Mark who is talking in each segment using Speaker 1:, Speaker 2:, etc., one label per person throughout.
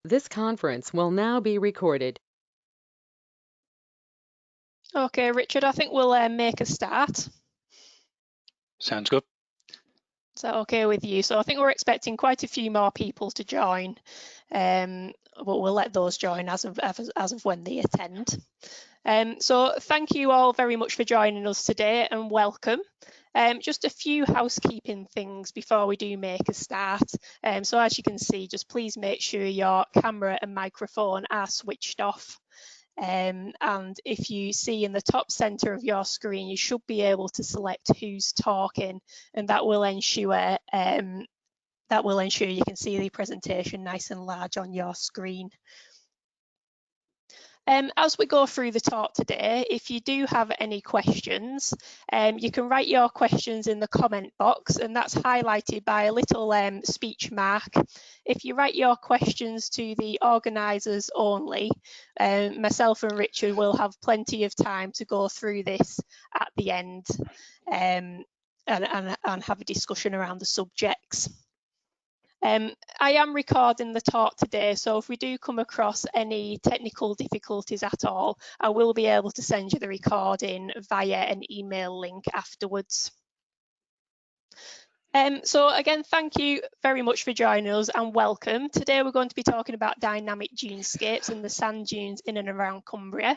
Speaker 1: This conference will now be recorded.
Speaker 2: Okay, Richard, I think we'll make a start.
Speaker 3: Sounds good.
Speaker 2: Is that okay with you? So I think we're expecting quite a few more people to join, but we'll let those join as of when they attend. So thank you all very much for joining us today and welcome. Just a few housekeeping things before we do make a start. So as you can see, just please make sure your camera and microphone are switched off. And if you see in the top center of your screen, you should be able to select who's talking, and that will ensure you can see the presentation nice and large on your screen. As we go through the talk today, if you do have any questions, you can write your questions in the comment box, and that's highlighted by a little speech mark. If you write your questions to the organisers only, myself and Richard will have plenty of time to go through this at the end and have a discussion around the subjects. I am recording the talk today, so if we do come across any technical difficulties at all, I will be able to send you the recording via an email link afterwards. So again, thank you very much for joining us and welcome. Today we're going to be talking about dynamic dunescapes and the sand dunes in and around Cumbria.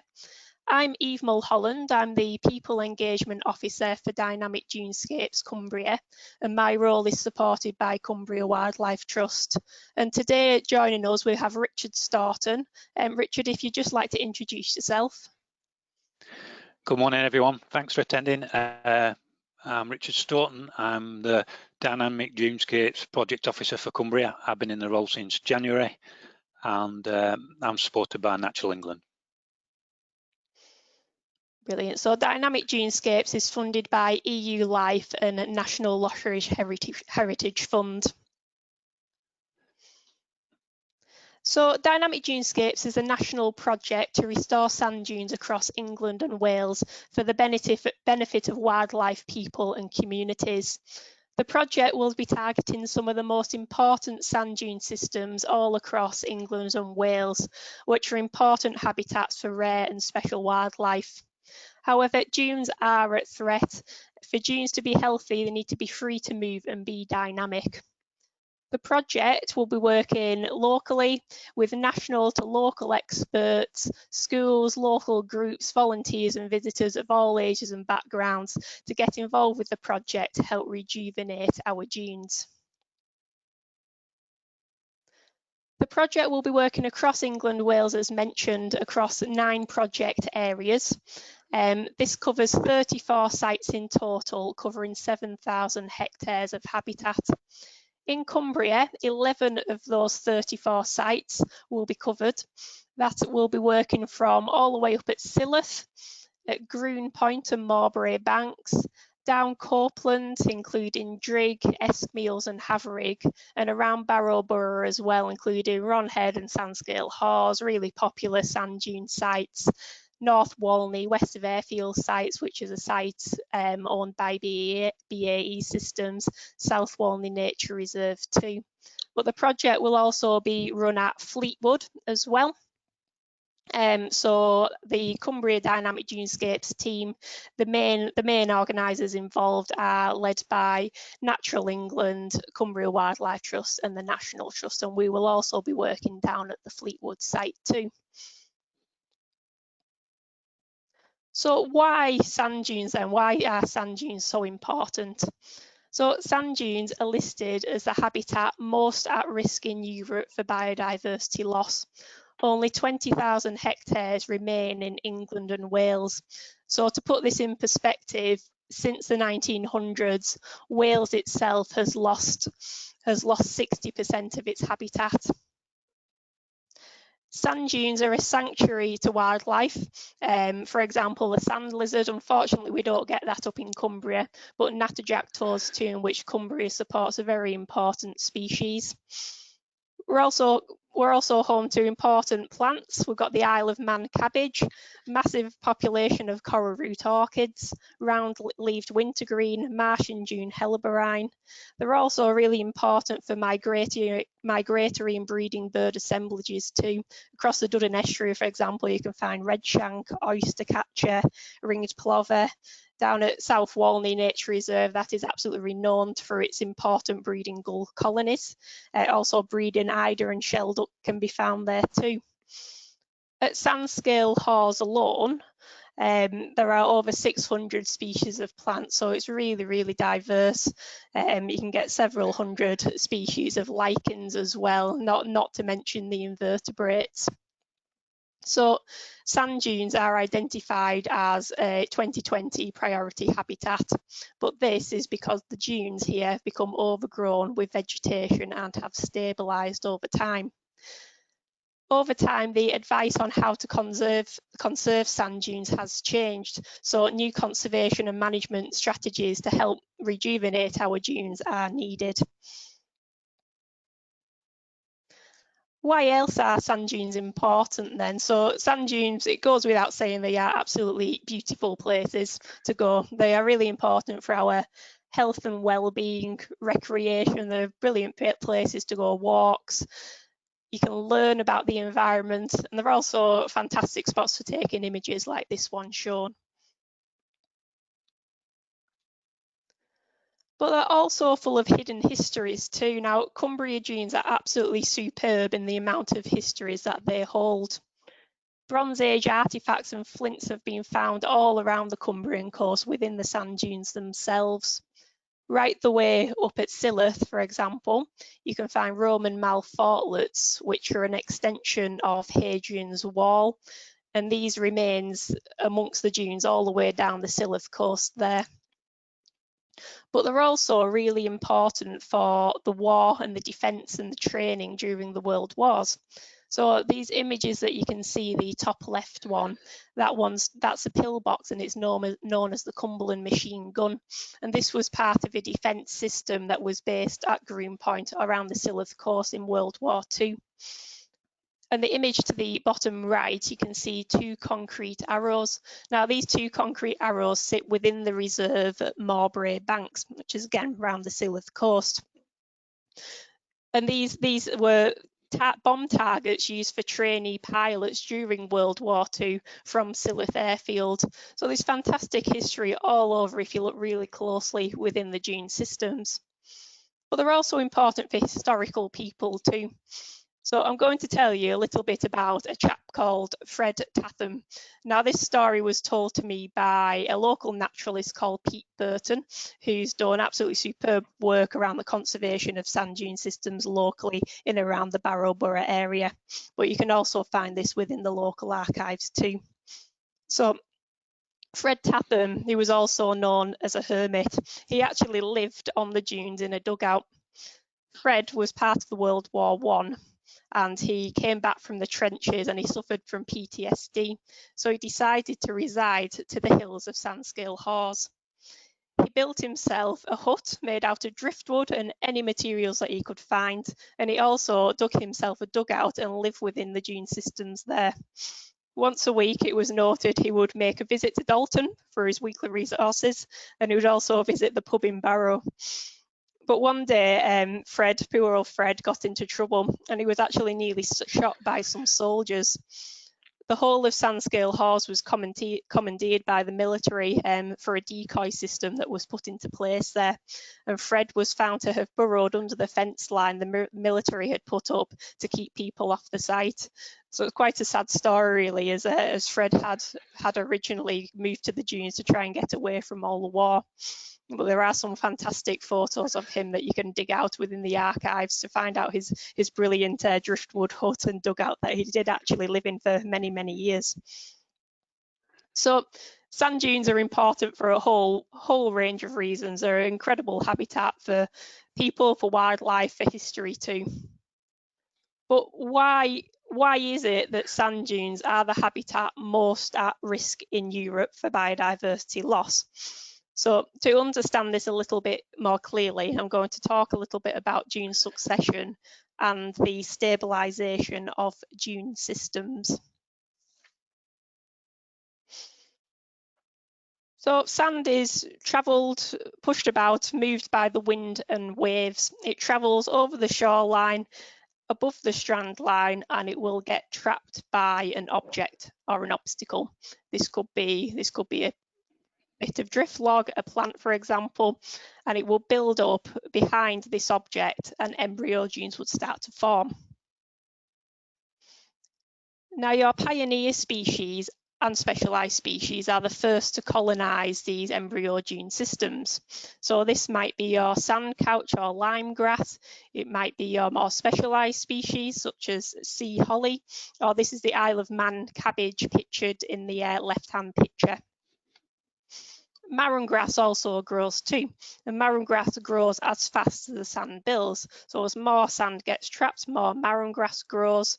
Speaker 2: I'm Eve Mulholland, I'm the People Engagement Officer for Dynamic Dunescapes Cumbria, and my role is supported by Cumbria Wildlife Trust. And today joining us we have Richard Staunton. Richard, if you'd just like to introduce yourself.
Speaker 3: Good morning everyone, thanks for attending. I'm Richard Staunton, I'm the Dynamic Dunescapes Project Officer for Cumbria. I've been in the role since January and I'm supported by Natural England.
Speaker 2: Brilliant. So Dynamic Dunescapes is funded by EU Life and National Lottery Heritage Fund. So Dynamic Dunescapes is a national project to restore sand dunes across England and Wales for the benefit of wildlife, people and communities. The project will be targeting some of the most important sand dune systems all across England and Wales, which are important habitats for rare and special wildlife. However, dunes are at threat. For dunes to be healthy, they need to be free to move and be dynamic. The project will be working locally with national to local experts, schools, local groups, volunteers and visitors of all ages and backgrounds to get involved with the project to help rejuvenate our dunes. The project will be working across England, Wales, as mentioned, across 9 project areas. This covers 34 sites in total, covering 7,000 hectares of habitat. In Cumbria, 11 of those 34 sites will be covered. That will be working from all the way up at Silloth, at Greenpoint and Mowbray Banks, down Copeland, including Drigg, Eskmeals and Haverig, and around Barrowborough as well, including Ronhead and Sandscale Hawes, really popular sand dune sites. North Walney, west of Airfield sites, which is a site owned by BAE Systems, South Walney Nature Reserve too. But the project will also be run at Fleetwood as well. So the Cumbria Dynamic Dunescapes team, the main organisers involved are led by Natural England, Cumbria Wildlife Trust and the National Trust, and we will also be working down at the Fleetwood site too. So why sand dunes then? Why are sand dunes so important? So sand dunes are listed as the habitat most at risk in Europe for biodiversity loss. Only 20,000 hectares remain in England and Wales. So to put this in perspective, since the 1900s, Wales itself has lost 60% of its habitat. Sand dunes are a sanctuary to wildlife. For example, the sand lizard, unfortunately we don't get that up in Cumbria, but natterjack too, in which Cumbria supports a very important species. We're also home to important plants. We've got the Isle of Man cabbage, massive population of coral root orchids, round-leaved wintergreen, marsh and dune helleborine. They're also really important for migratory migratory and breeding bird assemblages too. Across the Duddon estuary, for example, you can find redshank, oystercatcher, ringed plover. Down at South Walney Nature Reserve, that is absolutely renowned for its important breeding gull colonies. Also breeding eider and shelduck can be found there too. At Sandscale Hawes alone, there are over 600 species of plants, so it's really, really diverse. You can get several hundred species of lichens as well, not to mention the invertebrates. So sand dunes are identified as a 2020 priority habitat, but this is because the dunes here have become overgrown with vegetation and have stabilised over time. Over time, the advice on how to conserve sand dunes has changed, so new conservation and management strategies to help rejuvenate our dunes are needed. Why else are sand dunes important then? So sand dunes, it goes without saying, they are absolutely beautiful places to go. They are really important for our health and well-being, recreation. They're brilliant places to go walks. You can learn about the environment, and they're also fantastic spots for taking images like this one shown. But they're also full of hidden histories too. Now, Cumbria dunes are absolutely superb in the amount of histories that they hold. Bronze Age artifacts and flints have been found all around the Cumbrian coast within the sand dunes themselves. Right the way up at Silloth, for example, you can find Roman mall fortlets, which are an extension of Hadrian's Wall, and these remains amongst the dunes all the way down the Silloth coast there. But they're also really important for the war and the defence and the training during the World Wars. So these images that you can see, the top left one, that's a pillbox, and it's known as the Cumberland Machine-Gun. And this was part of a defence system that was based at Greenpoint around the Silloth coast in World War II. And the image to the bottom right, you can see two concrete arrows. Now, these two concrete arrows sit within the reserve at Mowbray Banks, which is again around the Silloth coast. And these were bomb targets used for trainee pilots during World War II from Silloth Airfield. So there's fantastic history all over if you look really closely within the dune systems. But they're also important for historical people too. So I'm going to tell you a little bit about a chap called Fred Tappan. Now, this story was told to me by a local naturalist called Pete Burton, who's done absolutely superb work around the conservation of sand dune systems locally in and around the Barrowborough area. But you can also find this within the local archives too. So Fred Tappan, who was also known as a hermit, he actually lived on the dunes in a dugout. Fred was part of the World War I. And he came back from the trenches and he suffered from PTSD. So he decided to reside to the hills of Sandscale Hawes. He built himself a hut made out of driftwood and any materials that he could find. And he also dug himself a dugout and lived within the dune systems there. Once a week, it was noted he would make a visit to Dalton for his weekly resources, and he would also visit the pub in Barrow. But one day, poor old Fred, got into trouble, and he was actually nearly shot by some soldiers. The whole of Sandscale Hawes was commandeered by the military for a decoy system that was put into place there. And Fred was found to have burrowed under the fence line the military had put up to keep people off the site. So it's quite a sad story, really, as Fred had originally moved to the dunes to try and get away from all the war. But there are some fantastic photos of him that you can dig out within the archives to find out his brilliant driftwood hut and dugout that he did actually live in for many, many years. So sand dunes are important for a whole range of reasons. They're an incredible habitat for people, for wildlife, for history too. But why is it that sand dunes are the habitat most at risk in Europe for biodiversity loss? So to understand this a little bit more clearly, I'm going to talk a little bit about dune succession and the stabilization of dune systems. So sand is travelled, pushed about, moved by the wind and waves. It travels over the shoreline, above the strand line, and it will get trapped by an object or an obstacle. This could be a bit of drift log, a plant, for example, and it will build up behind this object and embryo dunes would start to form. Now, your pioneer species and specialised species are the first to colonise these embryo dune systems. So this might be your sand couch or lime grass, it might be your more specialised species such as sea holly, or this is the Isle of Man cabbage pictured in the left-hand picture. Marin grass also grows too, and marin grass grows as fast as the sand builds. So as more sand gets trapped, more marin grass grows.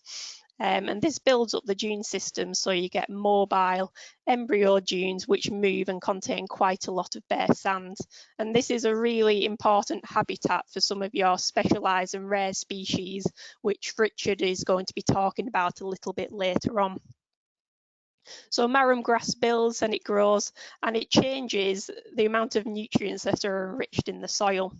Speaker 2: And this builds up the dune system, so you get mobile embryo dunes which move and contain quite a lot of bare sand. And this is a really important habitat for some of your specialised and rare species, which Richard is going to be talking about a little bit later on. So marin grass builds and it grows, and it changes the amount of nutrients that are enriched in the soil.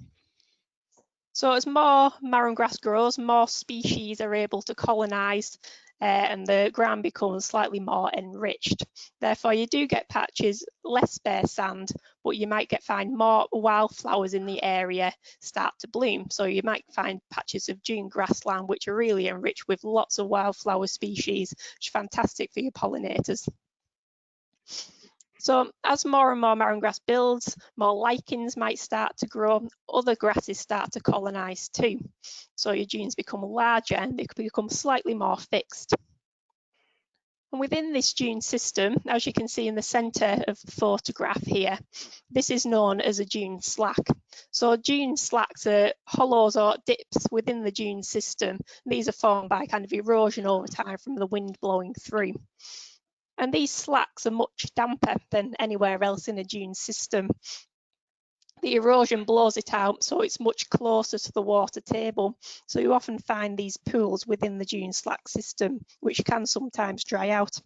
Speaker 2: So as more marin grass grows, more species are able to colonise and the ground becomes slightly more enriched. Therefore, you do get patches, less bare sand, but you might find more wildflowers in the area start to bloom. So you might find patches of dune grassland which are really enriched with lots of wildflower species, which is fantastic for your pollinators. So as more and more marin grass builds, more lichens might start to grow, other grasses start to colonise too. So your dunes become larger and they become slightly more fixed. And within this dune system, as you can see in the centre of the photograph here, this is known as a dune slack. So dune slacks are hollows or dips within the dune system. These are formed by kind of erosion over time from the wind blowing through. And these slacks are much damper than anywhere else in a dune system. The erosion blows it out, so it's much closer to the water table. So you often find these pools within the dune slack system, which can sometimes dry out.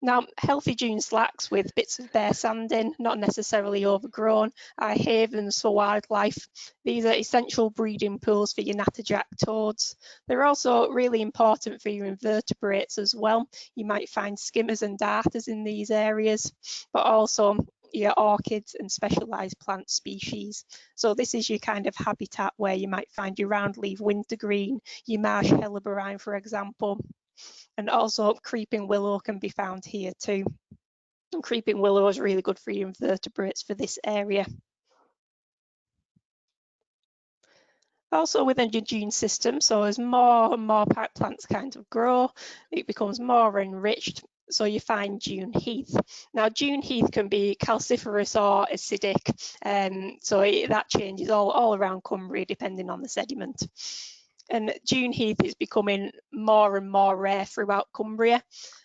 Speaker 2: Now, healthy dune slacks with bits of bare sand in, not necessarily overgrown, are havens for wildlife. These are essential breeding pools for your natterjack toads. They're also really important for your invertebrates as well. You might find skimmers and darters in these areas, but also your orchids and specialised plant species. So this is your kind of habitat where you might find your roundleaf wintergreen, your marsh helleborine, for example. And also creeping willow can be found here too. And creeping willow is really good for your invertebrates for this area. Also within your dune system, so as more and more plants kind of grow, it becomes more enriched. So you find dune heath. Now dune heath can be calciferous or acidic, so that changes all around Cumbria depending on the sediment. And dune heath is becoming more and more rare throughout Cumbria.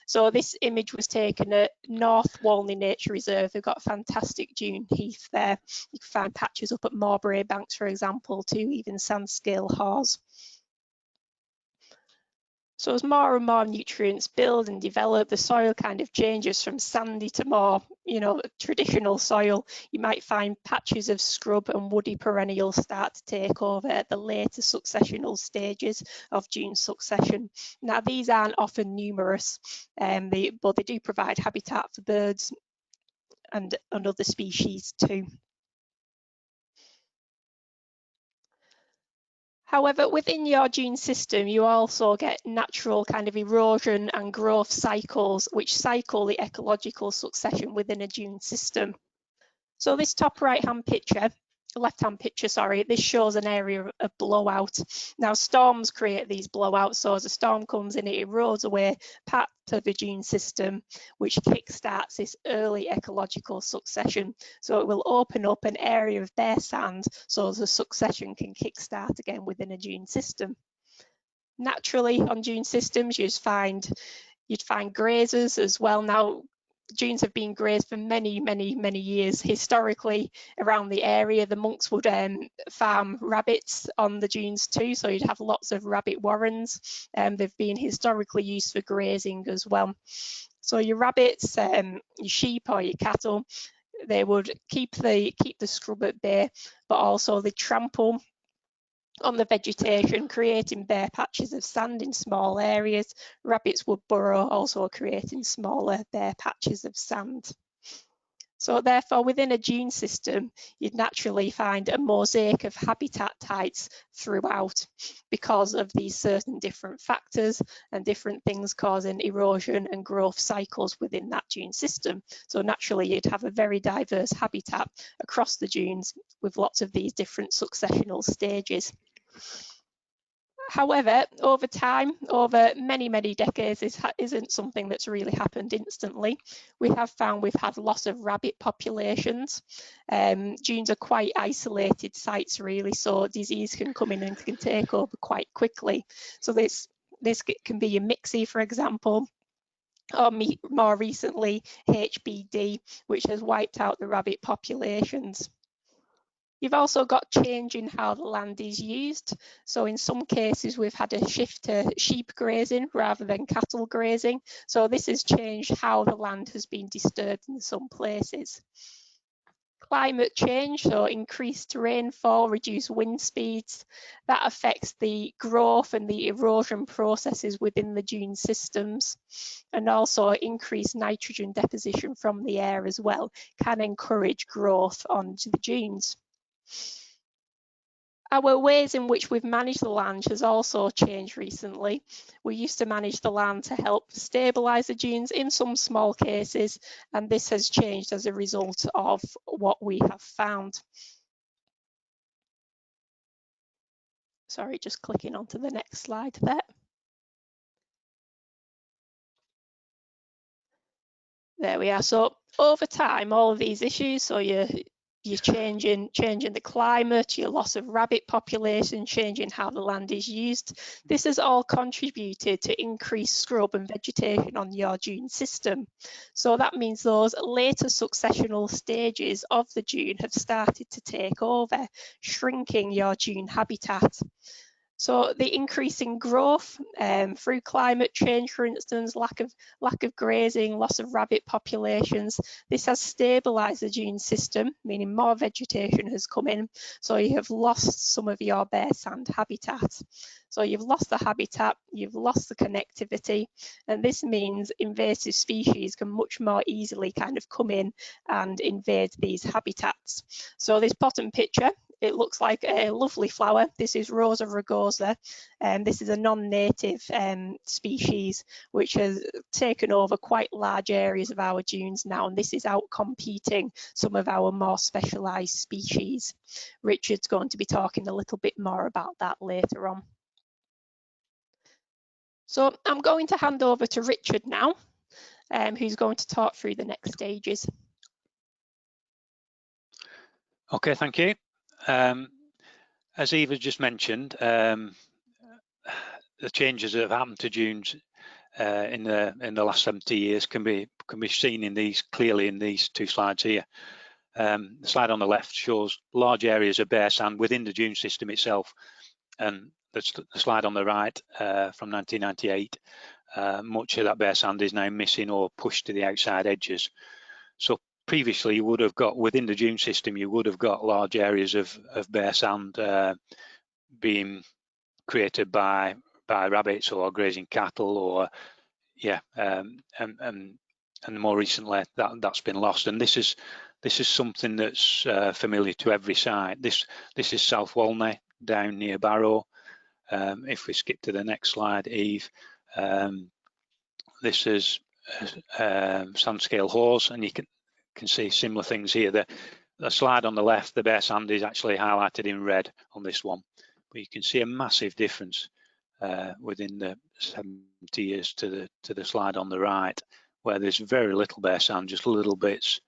Speaker 2: So this image was taken at North Walnut Nature Reserve. They've got fantastic dune heath there. You can find patches up at Mowbray Banks, for example, too, even Sandscale Haws. So as more and more nutrients build and develop, the soil kind of changes from sandy to more, traditional soil. You might find patches of scrub and woody perennials start to take over at the later successional stages of dune succession. Now, these aren't often numerous, but they do provide habitat for birds and other species too. However, within your dune system, you also get natural kind of erosion and growth cycles, which cycle the ecological succession within a dune system. So this top left-hand picture, sorry, this shows an area of blowout. Now storms create these blowouts, so as a storm comes in, it erodes away part of the dune system, which kickstarts this early ecological succession. So it will open up an area of bare sand, so the succession can kickstart again within a dune system. Naturally, on dune systems, you'd find grazers as well. Now, dunes have been grazed for many years. Historically, around the area, the monks would farm rabbits on the dunes too, so you'd have lots of rabbit warrens. They've been historically used for grazing as well. So your rabbits, your sheep or your cattle, they would keep the scrub at bay, but also they trample on the vegetation, creating bare patches of sand in small areas. Rabbits would burrow, also creating smaller bare patches of sand. So therefore, within a dune system, you'd naturally find a mosaic of habitat types throughout because of these certain different factors and different things causing erosion and growth cycles within that dune system. So naturally, you'd have a very diverse habitat across the dunes with lots of these different successional stages. However, over time, over many, many decades, this isn't something that's really happened instantly. We have found we've had loss of rabbit populations. Dunes are quite isolated sites, really, so disease can come in and can take over quite quickly. So this can be a mixie, for example, or more recently, HBD, which has wiped out the rabbit populations. You've also got change in how the land is used. So in some cases, we've had a shift to sheep grazing rather than cattle grazing. So this has changed how the land has been disturbed in some places. Climate change, so increased rainfall, reduced wind speeds, that affects the growth and the erosion processes within the dune systems. And also increased nitrogen deposition from the air as well can encourage growth onto the dunes. Our ways in which we've managed the land has also changed recently. We used to manage the land to help stabilise the dunes in some small cases, and this has changed as a result of what we have found. Sorry, just clicking onto the next slide there. There we are. So over time, all of these issues, so you're changing the climate, your loss of rabbit population, changing how the land is used. This has all contributed to increased scrub and vegetation on your dune system. So that means those later successional stages of the dune have started to take over, shrinking your dune habitat. So the increasing growth through climate change, for instance, lack of grazing, loss of rabbit populations, this has stabilised the dune system, meaning more vegetation has come in. So you have lost some of your bare sand habitat. So you've lost the habitat, you've lost the connectivity, and this means invasive species can much more easily kind of come in and invade these habitats. So this bottom picture, it looks like a lovely flower. This is Rosa Rugosa, and this is a non-native species which has taken over quite large areas of our dunes now, and this is out competing some of our more specialised species. Richard's going to be talking a little bit more about that later on. So I'm going to hand over to Richard now, who's going to talk through the next stages.
Speaker 3: Okay, thank you. As Eva just mentioned, the changes that have happened to dunes in the last 70 years can be seen clearly in these two slides here. The slide on the left shows large areas of bare sand within the dune system itself, and the slide on the right from 1998, much of that bare sand is now missing or pushed to the outside edges. So previously, you would have got within the dune system, you would have got large areas of bare sand being created by rabbits or grazing cattle, or and more recently that's been lost. And this is something that's familiar to every site. This is South Walnut down near Barrow. If we skip to the next slide, Eve, this is Sandscale Hawes, and you can see similar things here. The slide on the left, the bare sand is actually highlighted in red on this one, but you can see a massive difference within the 70 years to the slide on the right, where there's very little bare sand, just little bits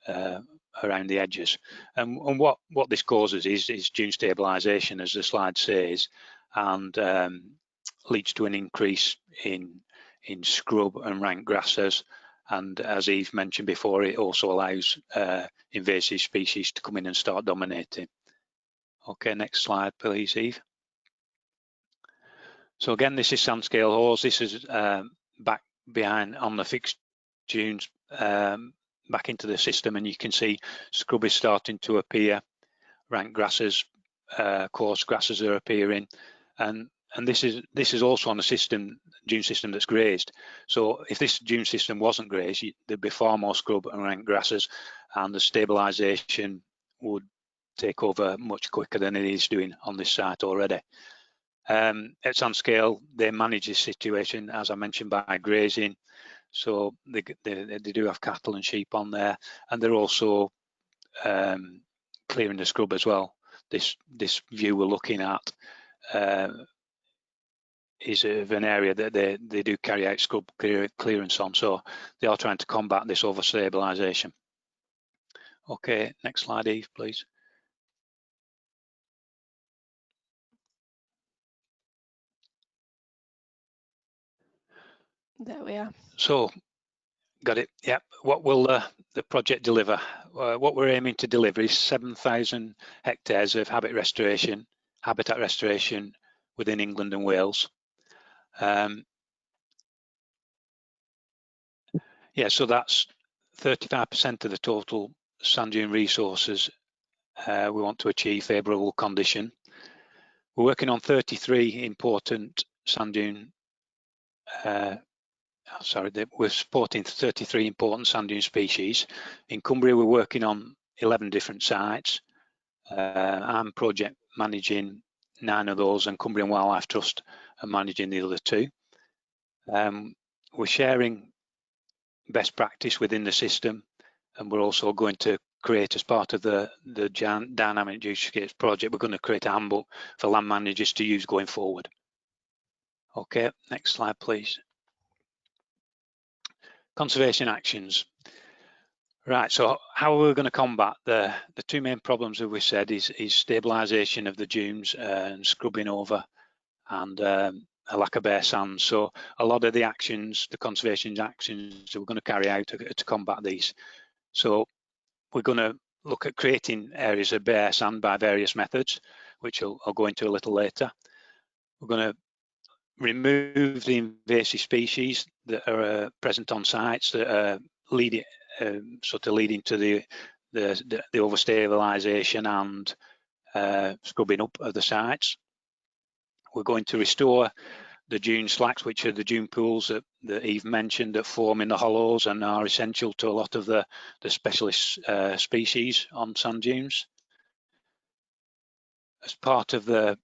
Speaker 3: around the edges. And what this causes is dune stabilization, as the slide says, and leads to an increase in scrub and rank grasses. And as Eve mentioned before, it also allows invasive species to come in and start dominating. Okay, next slide, please, Eve. So again, this is Sandscale Hawes. This is back behind on the fixed dunes back into the system, and you can see scrub is starting to appear, rank grasses, coarse grasses are appearing, and this is also on a dune system that's grazed. So if this dune system wasn't grazed, there'd be far more scrub and rank grasses, and the stabilization would take over much quicker than it is doing on this site already. At Sand Scale, they manage this situation, as I mentioned, by grazing. So they do have cattle and sheep on there, and they're also clearing the scrub as well. This view we're looking at is of an area that they do carry out scrub clearance on, so they are trying to combat this over stabilization. Okay, next slide, Eve, please.
Speaker 2: There we are.
Speaker 3: So, got it. Yeah. What will the project deliver? What we're aiming to deliver is 7,000 hectares of habitat restoration within England and Wales. Yeah, so that's 35% of the total sand dune resources. We want to achieve favourable condition. We're working on 33 important sand dune. We're supporting 33 important sand dune species. In Cumbria, we're working on 11 different sites. I'm project managing 9 of those, and Cumbrian Wildlife Trust are managing the other 2. We're sharing best practice within the system, and we're also going to create, as part of the Dynamic Dunescapes project, we're going to create a handbook for land managers to use going forward. Okay, next slide, please. Conservation actions. Right, so how are we going to combat the 2 main problems that we said is stabilization of the dunes and scrubbing over, and a lack of bare sand. So a lot of the actions, the conservation actions that we're going to carry out to combat these. So we're going to look at creating areas of bare sand by various methods, which I'll go into a little later. We're going to remove the invasive species that are present on sites that are leading to the over-stabilization and scrubbing up of the sites. We're going to restore the dune slacks, which are the dune pools that Eve mentioned, that form in the hollows and are essential to a lot of the specialist species on sand dunes. As part of the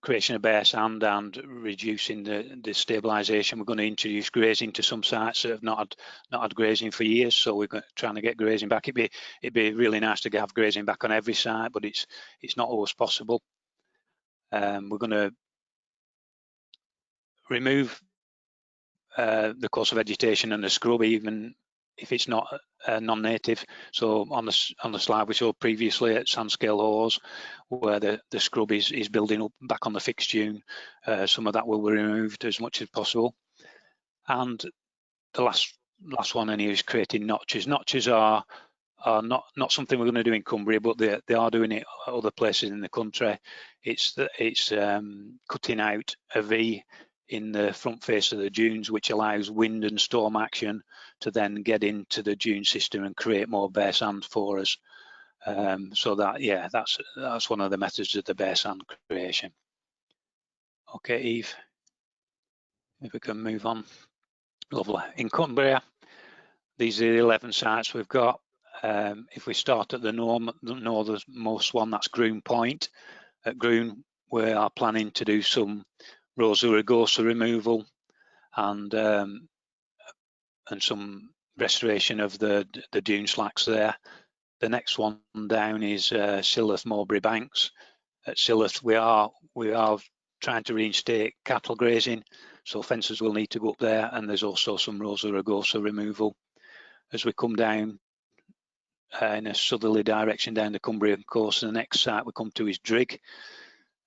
Speaker 3: creation of bare sand and reducing the stabilization, we're going to introduce grazing to some sites that have not had grazing for years. So we're trying to get grazing back. It'd be really nice to have grazing back on every site, but it's not always possible. We're going to remove the coarse vegetation and the scrub, even if it's not non-native. So on the slide we showed previously at Sand Scale Hause, where the scrub is building up back on the fixed dune, some of that will be removed as much as possible. And the last one in here is creating notches. Notches are not something we're going to do in Cumbria, but they are doing it at other places in the country. It's cutting out a V in the front face of the dunes, which allows wind and storm action to then get into the dune system and create more bare sand for us. So that's one of the methods of the bare sand creation. Okay, Eve, if we can move on. Lovely. In Cumbria, these are the 11 sites we've got. If we start at the northernmost one, that's Greenpoint. At Green, we are planning to do some Rosa Rugosa removal and some restoration of the dune slacks there. The next one down is Silloth Mowbray Banks. At Silloth, we are trying to reinstate cattle grazing, so fences will need to go up there, and there's also some Rosa Rugosa removal. As we come down in a southerly direction down the Cumbrian coast, the next site we come to is Drigg.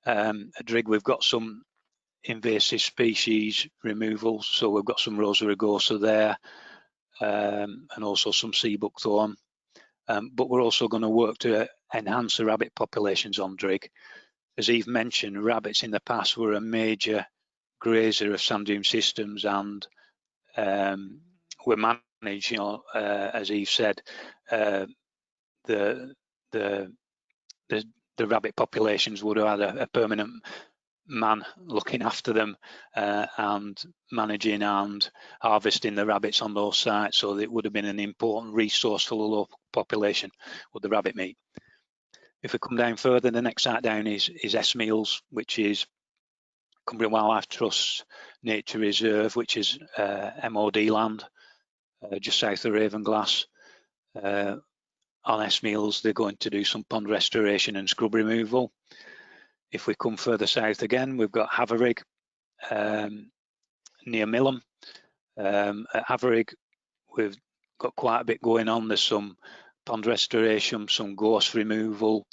Speaker 3: At Drigg, we've got some invasive species removal, so we've got some Rosa Rugosa there, and also some sea buckthorn. But we're also going to work to enhance the rabbit populations on Drigg. As Eve mentioned, rabbits in the past were a major grazer of sand dune systems, and we're manage, you know, as Eve said, the rabbit populations would have had a permanent man looking after them and managing and harvesting the rabbits on those sites, so it would have been an important resource for the local population with the rabbit meat. If we come down further, the next site down is Esmeals, which is Cumbria Wildlife Trust Nature Reserve, which is MOD land just south of Ravenglass. On Esmeals, they're going to do some pond restoration and scrub removal. If we come further south again, we've got Haverig near Millom. At Haverig, we've got quite a bit going on. There's some pond restoration, some gorse removal,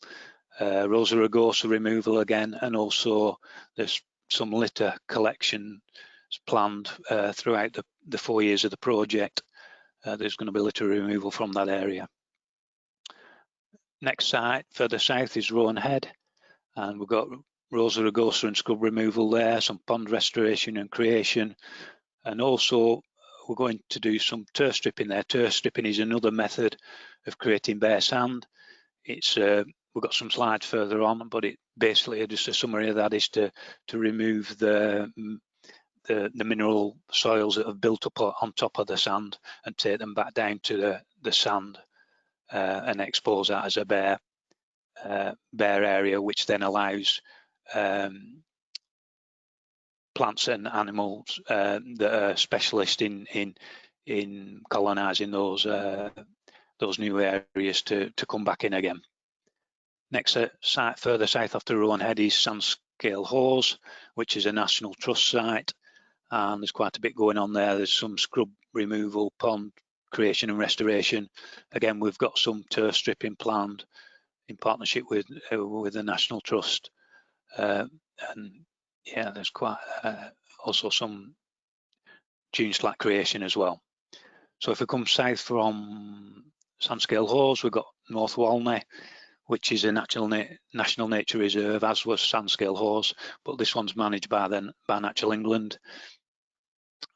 Speaker 3: Rosa Rugosa removal again, and also there's some litter collection planned throughout the 4 years of the project. There's going to be litter removal from that area. Next site further south is Rowan Head, and we've got Rosa Rugosa and scrub removal there, some pond restoration and creation, and also we're going to do some turf stripping there. Turf stripping is another method of creating bare sand. It's we've got some slides further on, but it basically just a summary of that is to remove the mineral soils that have built up on top of the sand and take them back down to the sand and expose that as a bare area, which then allows plants and animals that are specialists in colonising those new areas to come back in again. Next site further south after Rowan Head is Sandscale Hause, which is a National Trust site, and there's quite a bit going on there. There's some scrub removal, pond creation and restoration. Again, we've got some turf stripping planned in partnership with the National Trust, and yeah, there's quite also some dune slat creation as well. So if we come south from Sandscale Hause, we've got North Walnut, which is a national nature reserve, as was Sandscale Hause, but this one's managed by Natural England.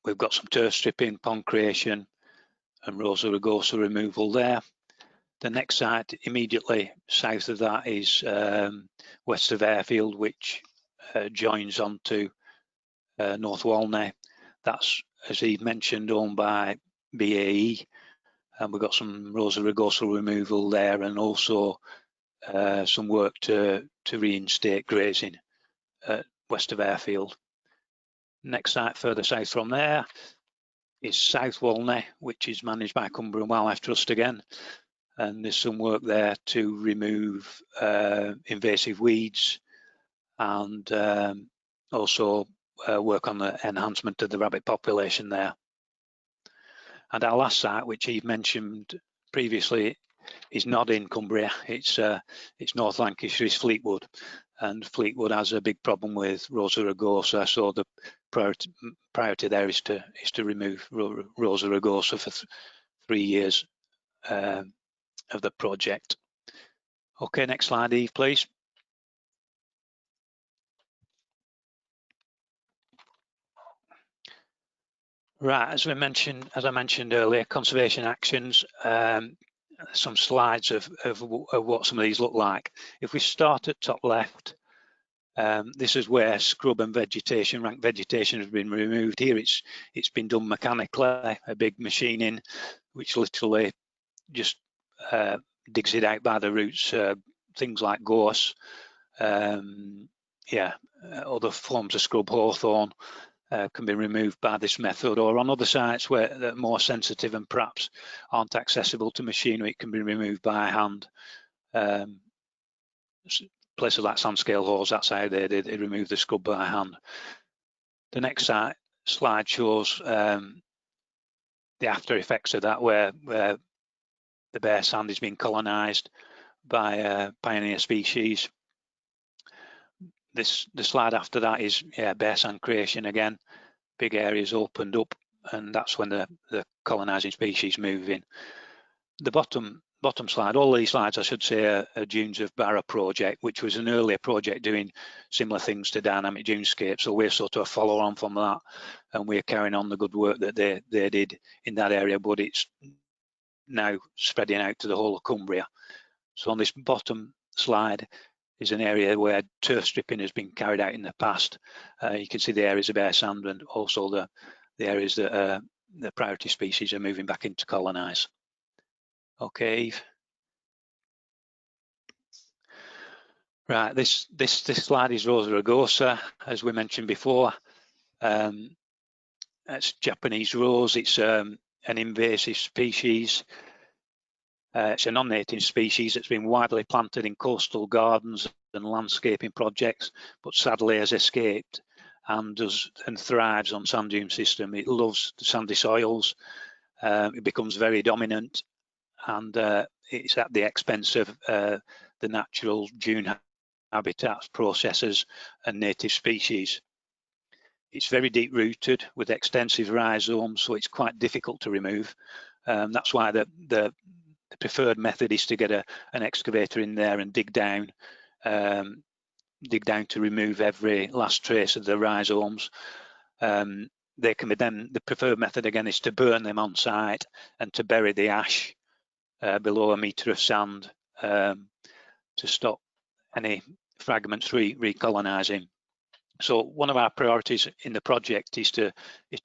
Speaker 3: We've got some turf stripping, pond creation, and Rosa Rugosa removal there. The next site immediately south of that is west of Airfield, which joins onto North Walnut. That's, as he mentioned, owned by BAE, and we've got some Rosa Rugosa removal there, and also some work to reinstate grazing west of Airfield. Next site further south from there is South Walnut, which is managed by Cumberland Wildlife Trust again, and there's some work there to remove invasive weeds and also work on the enhancement of the rabbit population there. And our last site, which he mentioned previously, is not in Cumbria. It's North Lancashire, it's Fleetwood, and Fleetwood has a big problem with Rosa Rugosa, so the priority there is to remove Rosa Rugosa for 3 years of the project. Okay, next slide, Eve, please. Right, as I mentioned earlier, conservation actions. Some slides of what some of these look like. If we start at top left, this is where scrub and vegetation, rank vegetation, has been removed. Here it's been done mechanically, a big machine in, which literally just digs it out by the roots. Things like gorse, yeah, other forms of scrub, hawthorn, can be removed by this method, or on other sites where they're more sensitive and perhaps aren't accessible to machinery, it can be removed by hand. Places like Sandscale Hause, that's how they remove the scrub by hand. The next slide shows the after effects of that, where the bare sand is being colonised by pioneer species. The slide after that is bare sand creation again. Big areas opened up, and that's when the colonising species move in. The bottom bottom slide, all these slides I should say are Dunes of Barrow project, which was an earlier project doing similar things to Dynamic Dunescapes. So we're sort of a follow on from that, and we're carrying on the good work that they did in that area, but it's now spreading out to the whole of Cumbria. So on this bottom slide is an area where turf stripping has been carried out in the past. You can see the areas of bare sand and also the areas that the priority species are moving back in to colonise. Okay, Eve. Right, this slide is Rosa Rugosa, as we mentioned before. It's Japanese rose. It's an invasive species. It's a non-native species that's been widely planted in coastal gardens and landscaping projects, but sadly has escaped and thrives on sand dune system. It loves the sandy soils. It becomes very dominant, and it's at the expense of the natural dune habitats, processes and native species. It's very deep rooted with extensive rhizomes, so it's quite difficult to remove. That's why the preferred method is to get an excavator in there and dig down to remove every last trace of the rhizomes. They can be then, the preferred method again is to burn them on site and to bury the ash below a metre of sand to stop any fragments recolonising. So one of our priorities in the project is to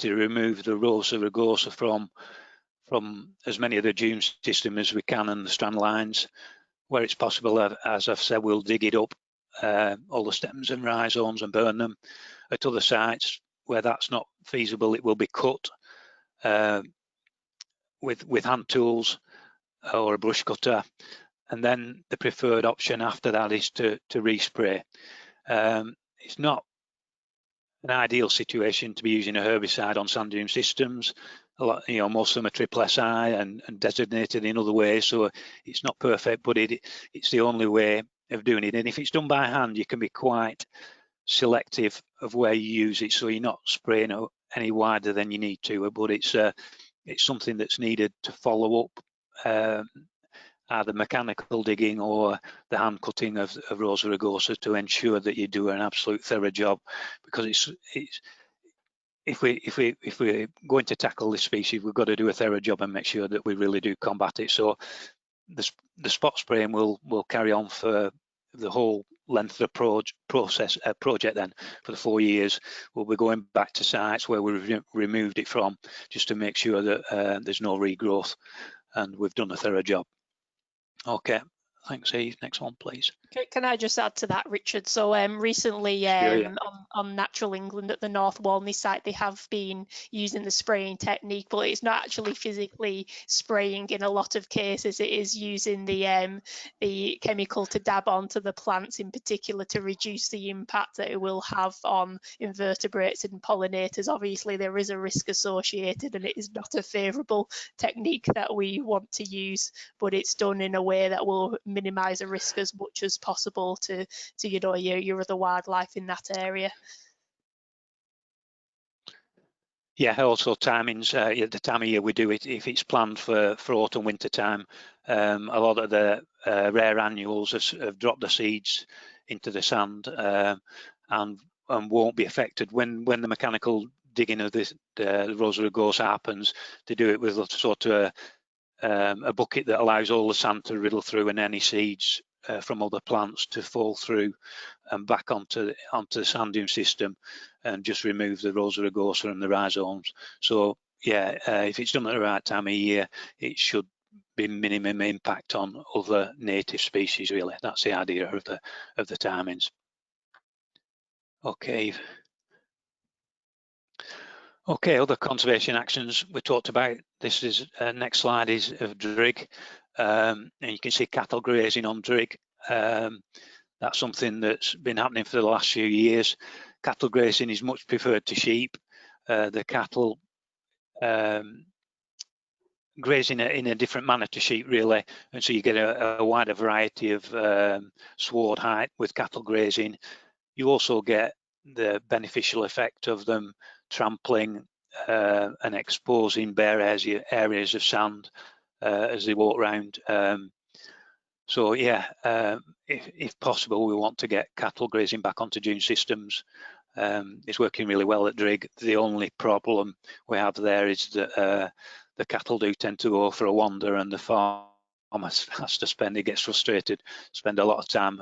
Speaker 3: remove the Rosa Rugosa from as many of the dune system as we can and the strand lines. Where it's possible, as I've said, we'll dig it up, all the stems and rhizomes, and burn them. At other sites where that's not feasible, it will be cut with hand tools or a brush cutter. And then the preferred option after that is to respray. It's not an ideal situation to be using a herbicide on sand dune systems. A lot, most of them are triple SI and designated in other ways, so it's not perfect, but it's the only way of doing it. And if it's done by hand, you can be quite selective of where you use it, so you're not spraying any wider than you need to. But it's something that's needed to follow up either mechanical digging or the hand cutting of Rosa Rugosa to ensure that you do an absolute thorough job, because if we're going to tackle this species, we've got to do a thorough job and make sure that we really do combat it. So the spot spraying will carry on for the whole length of the project. Then for the 4 years, we'll be going back to sites where we've removed it from, just to make sure that there's no regrowth and we've done a thorough job. Okay, thanks, Eve. Next one, please.
Speaker 2: Can I just add to that, Richard? So recently
Speaker 3: Sure, yeah.
Speaker 2: on Natural England at the North Walney site, they have been using the spraying technique, but it's not actually physically spraying in a lot of cases. It is using the chemical to dab onto the plants in particular to reduce the impact that it will have on invertebrates and pollinators. Obviously, there is a risk associated, and it is not a favourable technique that we want to use, but it's done in a way that will minimise the risk as much as possible to your other wildlife in that area.
Speaker 3: Yeah, also timings, the time of year we do it, if it's planned for autumn winter time, a lot of the rare annuals have dropped the seeds into the sand and won't be affected when the mechanical digging of the Rosa Rugosa happens. They do it with sort of a bucket that allows all the sand to riddle through and any seeds from other plants to fall through and back onto the sand dune system, and just remove the Rosa Rugosa and the rhizomes. So yeah, if it's done at the right time of year, it should be minimum impact on other native species. Really, that's the idea of the timings. Okay. Okay, other conservation actions we talked about. This is next slide is of Drig, and you can see cattle grazing on Drig. That's something that's been happening for the last few years. Cattle grazing is much preferred to sheep. The cattle grazing in a different manner to sheep, really, and so you get a wider variety of sward height with cattle grazing. You also get the beneficial effect of them trampling and exposing bare areas of sand as they walk around. So yeah, if possible, we want to get cattle grazing back onto dune systems. It's working really well at Drigg. The only problem we have there is that the cattle do tend to go for a wander, and the farmer has to he gets frustrated, spend a lot of time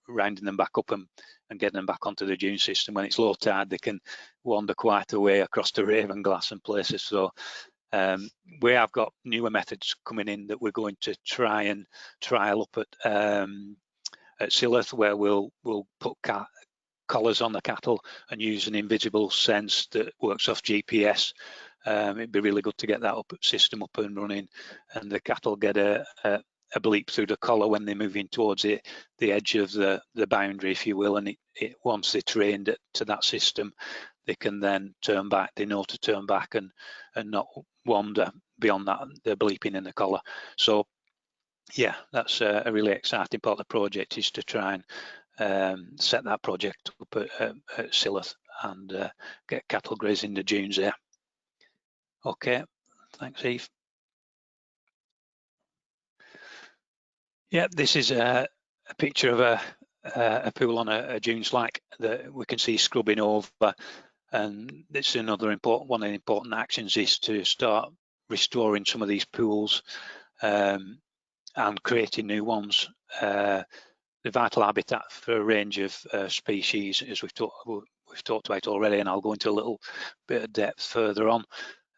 Speaker 3: rounding them back up and getting them back onto the dune system. When it's low tide, they can wander quite a way across the Ravenglass and places. So we have got newer methods coming in that we're going to try and trial up at Silloth, where we'll put collars on the cattle and use an invisible sense that works off GPS. It'd be really good to get that system up and running, and the cattle get a bleep through the collar when they're moving towards the edge of the boundary, if you will, and once they're trained to that system, they can then turn back. They know to turn back and not wander beyond that, the bleeping in the collar. So yeah, that's a really exciting part of the project, is to try and set that project up at Silloth and get cattle grazing the dunes there. Okay, thanks, Eve. Yeah, this is a picture of a pool on a dune slack that we can see scrubbing over, and it's another important one of the important actions is to start restoring some of these pools and creating new ones. The vital habitat for a range of species, as we've talked about already, and I'll go into a little bit of depth further on.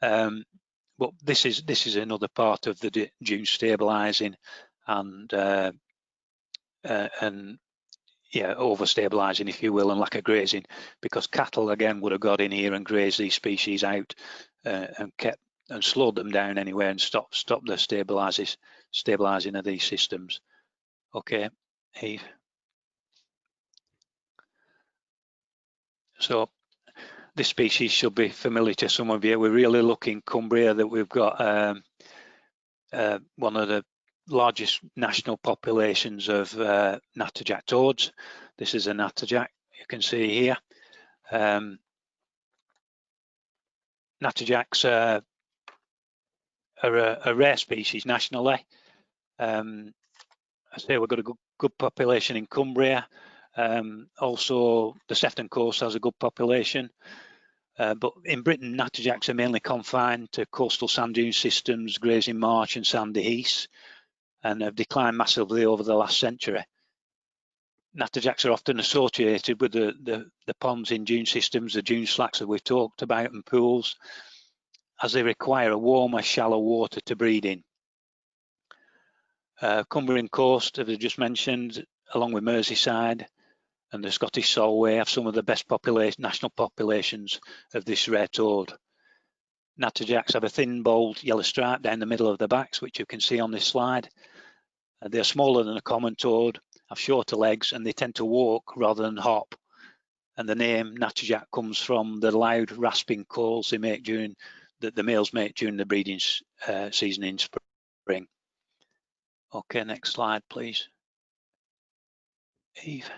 Speaker 3: But this is another part of the dune stabilizing and yeah, over stabilizing, if you will, and lack of grazing, because cattle again would have got in here and grazed these species out and slowed them down anyway and stop the stabilizing of these systems. Okay, Eve. So this species should be familiar to some of you. We're really looking Cumbria, that we've got one of the largest national populations of natterjack toads. This is a natterjack, you can see here. Natterjacks are a rare species nationally. I say we've got a good population in Cumbria. Also, the Sefton Coast has a good population. But in Britain, natterjacks are mainly confined to coastal sand dune systems, grazing marsh and sandy heaths, and have declined massively over the last century. Natterjacks are often associated with the ponds in dune systems, the dune slacks that we've talked about, and pools, as they require a warmer, shallow water to breed in. Cumbrian coast, as I just mentioned, along with Merseyside and the Scottish Solway, have some of the best national populations of this rare toad. Natterjacks have a thin, bold yellow stripe down the middle of their backs, which you can see on this slide. They're smaller than a common toad, have shorter legs, and they tend to walk rather than hop. And the name natterjack comes from the loud rasping calls they make that the males make during the breeding season in spring. Okay, next slide, please. Eve.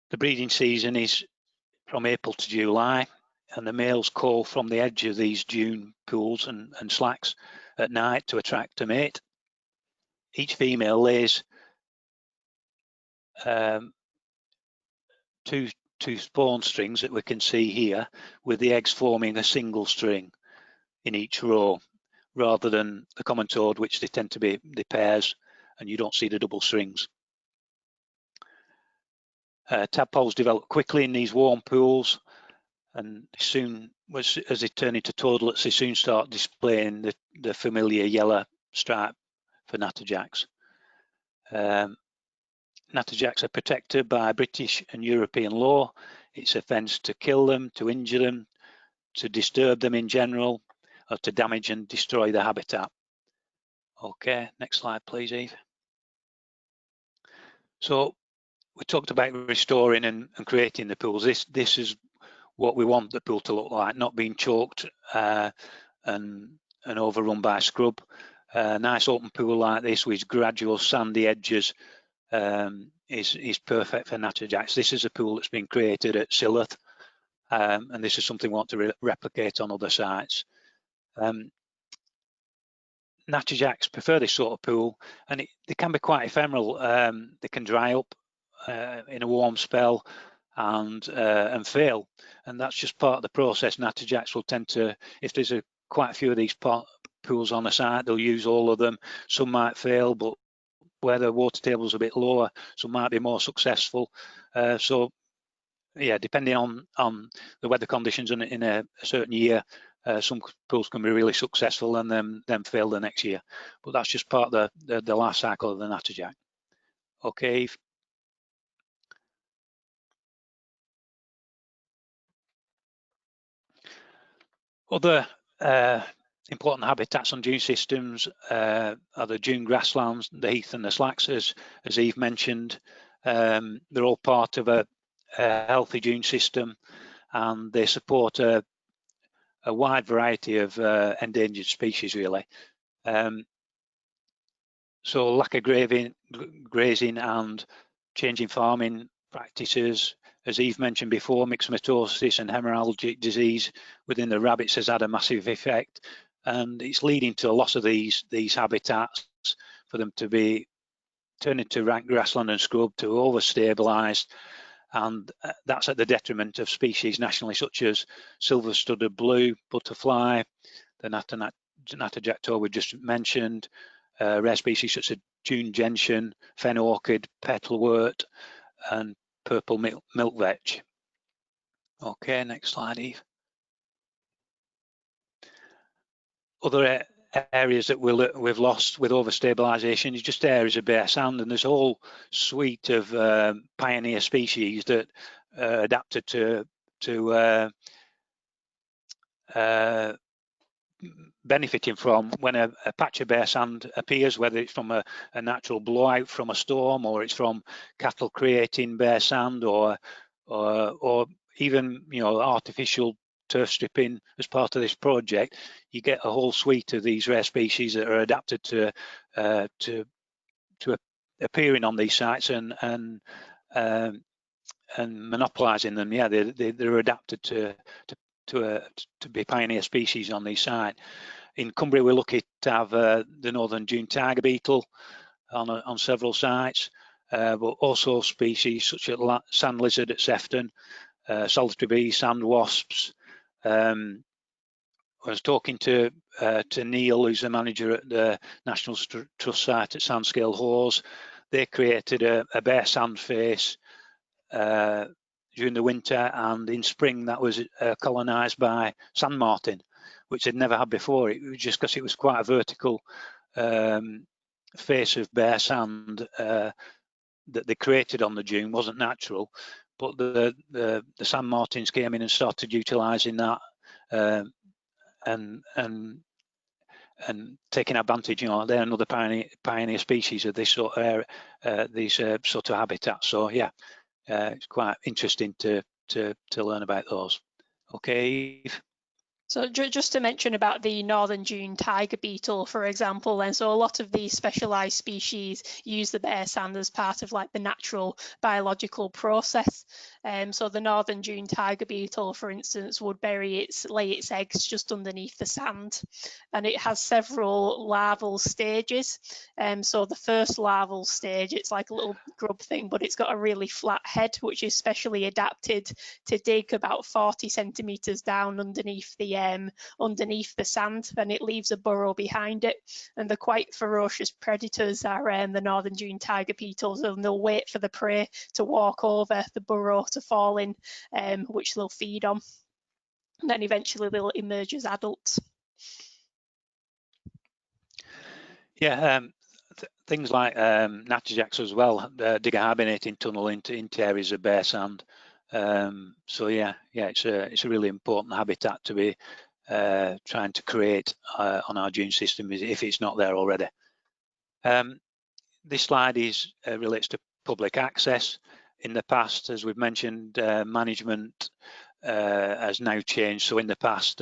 Speaker 3: The breeding season is from April to July, and the males call from the edge of these dune pools and slacks at night to attract a mate. Each female lays two spawn strings that we can see here, with the eggs forming a single string in each row, rather than the common toad, which they tend to be the pairs, and you don't see the double strings. Tadpoles develop quickly in these warm pools, and soon, as they turn into toadlets, they soon start displaying the familiar yellow stripe for natterjacks. Natterjacks are protected by British and European law. It's offence to kill them, to injure them, to disturb them in general, or to damage and destroy the habitat. Okay, next slide, please, Eve. So we talked about restoring and creating the pools. This is what we want the pool to look like, not being choked and overrun by scrub. A nice open pool like this with gradual sandy edges is perfect for natterjacks. This is a pool that's been created at Silloth, and this is something we want to replicate on other sites. natterjacks prefer this sort of pool, and they can be quite ephemeral. They can dry up in a warm spell and fail, and that's just part of the process. Natterjacks will tend to, if there's quite a few of these pools on the site, they'll use all of them. Some might fail, but where the water table's a bit lower, some might be more successful. So yeah, depending on the weather conditions in a certain year, some pools can be really successful and then fail the next year. But that's just part of the life cycle of the natterjack. Okay. Other important habitats on dune systems are the dune grasslands, the heath and the slacks, as Eve mentioned. They're all part of a healthy dune system, and they support a wide variety of endangered species, really. So lack of grazing and changing farming practices, as Eve mentioned before, myxomatosis and hemorrhagic disease within the rabbits has had a massive effect, and it's leading to a loss of these habitats for them to be turned into rank grassland and scrub, to over-stabilised, and that's at the detriment of species nationally such as silver-studded blue butterfly, the natterjack we just mentioned, rare species such as dune gentian, fen orchid, petalwort, and purple milk vetch. Okay, next slide, Eve. Other areas that we've lost with over-stabilisation is just areas of bare sand, and there's a whole suite of pioneer species that are adapted to benefiting from when a patch of bare sand appears, whether it's from a natural blowout from a storm, or it's from cattle creating bare sand, or even artificial turf stripping as part of this project. You get a whole suite of these rare species that are adapted to appearing on these sites and monopolising them. Yeah, they're adapted to be pioneer species on these sites. In Cumbria, we're lucky to have the northern dune tiger beetle on several sites, but also species such as sand lizard at Sefton, solitary bees, sand wasps. I was talking to Neil, who's the manager at the National Trust site at Sandscale Hawes. They created a bare sand face during the winter, and in spring that was colonised by sand martin, which they'd never had before. It was just because it was quite a vertical face of bare sand that they created on the dune, wasn't natural, but the sand martins came in and started utilising that and taking advantage. They're another pioneer species of this sort of these sort of habitats. So yeah, it's quite interesting to learn about those. Okay.
Speaker 2: So just to mention about the northern dune tiger beetle, for example, then, so a lot of these specialised species use the bare sand as part of like the natural biological process. So the northern dune tiger beetle, for instance, would lay its eggs just underneath the sand, and it has several larval stages. So the first larval stage, it's like a little grub thing, but it's got a really flat head, which is specially adapted to dig about 40 centimetres down underneath the sand, and it leaves a burrow behind it. And the quite ferocious predators are the northern dune tiger beetles, and they'll wait for the prey to walk over the burrow to fall in, which they'll feed on. And then eventually they'll emerge as adults.
Speaker 3: Yeah, things like natterjacks as well dig a hibernating tunnel into areas of bare sand. So yeah, it's a really important habitat to be trying to create on our dune system if it's not there already. This slide relates to public access. In the past, as we've mentioned, management has now changed. So in the past,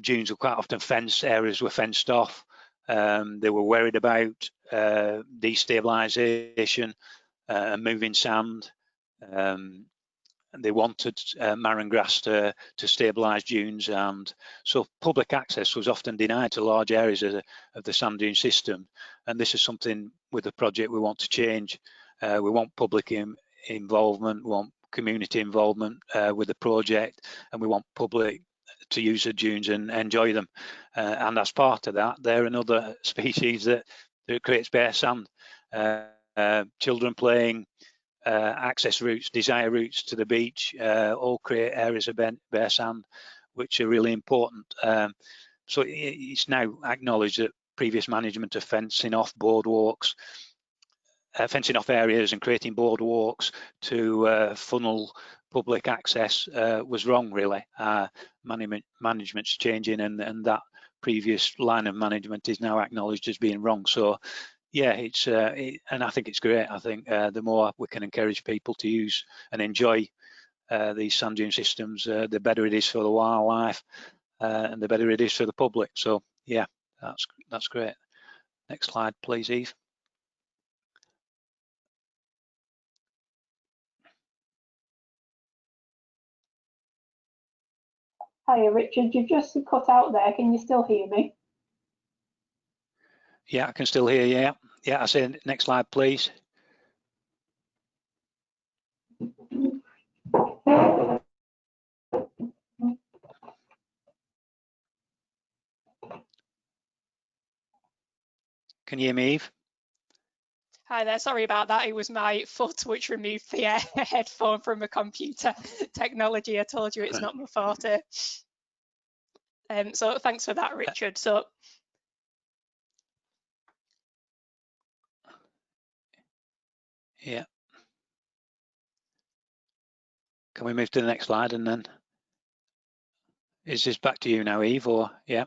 Speaker 3: dunes were quite often fenced, areas were fenced off. They were worried about destabilization, moving sand. they wanted Marin Grass to stabilise dunes, and so public access was often denied to large areas of the sand dune system. And this is something with the project we want to change. We want public involvement, we want community involvement with the project, and we want public to use the dunes and enjoy them. And as part of that, they're another species that creates bare sand. Children playing, access routes, desire routes to the beach, all create areas of bare sand, which are really important. So it's now acknowledged that previous management of fencing off boardwalks, fencing off areas and creating boardwalks to funnel public access was wrong, really. Management's changing, and that previous line of management is now acknowledged as being wrong. So yeah, and I think it's great. I think the more we can encourage people to use and enjoy these sand dune systems, the better it is for the wildlife and the better it is for the public. So yeah, that's great. Next slide, please, Eve.
Speaker 2: Hiya, Richard, you've just cut out there. Can you still hear me?
Speaker 3: Yeah, I can still hear you. Yeah, I say next slide, please. Can you hear me, Eve?
Speaker 2: Hi there, sorry about that. It was my foot which removed the headphone from a computer technology. I told you it's not my forte. So thanks for that, Richard. So
Speaker 3: yeah. Can we move to the next slide, and then is this back to you now, Eve, or yeah?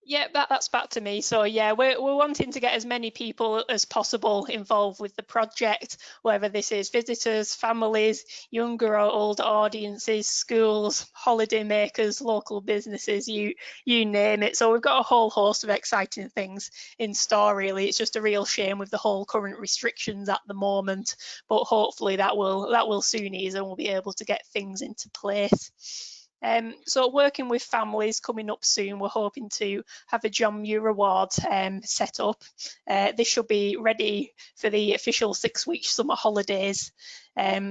Speaker 2: Yeah, that's back to me. So yeah, we're wanting to get as many people as possible involved with the project, whether this is visitors, families, younger or older audiences, schools, holiday makers, local businesses, you name it. So we've got a whole host of exciting things in store, really. It's just a real shame with the whole current restrictions at the moment, but hopefully that will soon ease and we'll be able to get things into place. So working with families coming up soon, we're hoping to have a John Muir Award set up. This should be ready for the official 6-week summer holidays.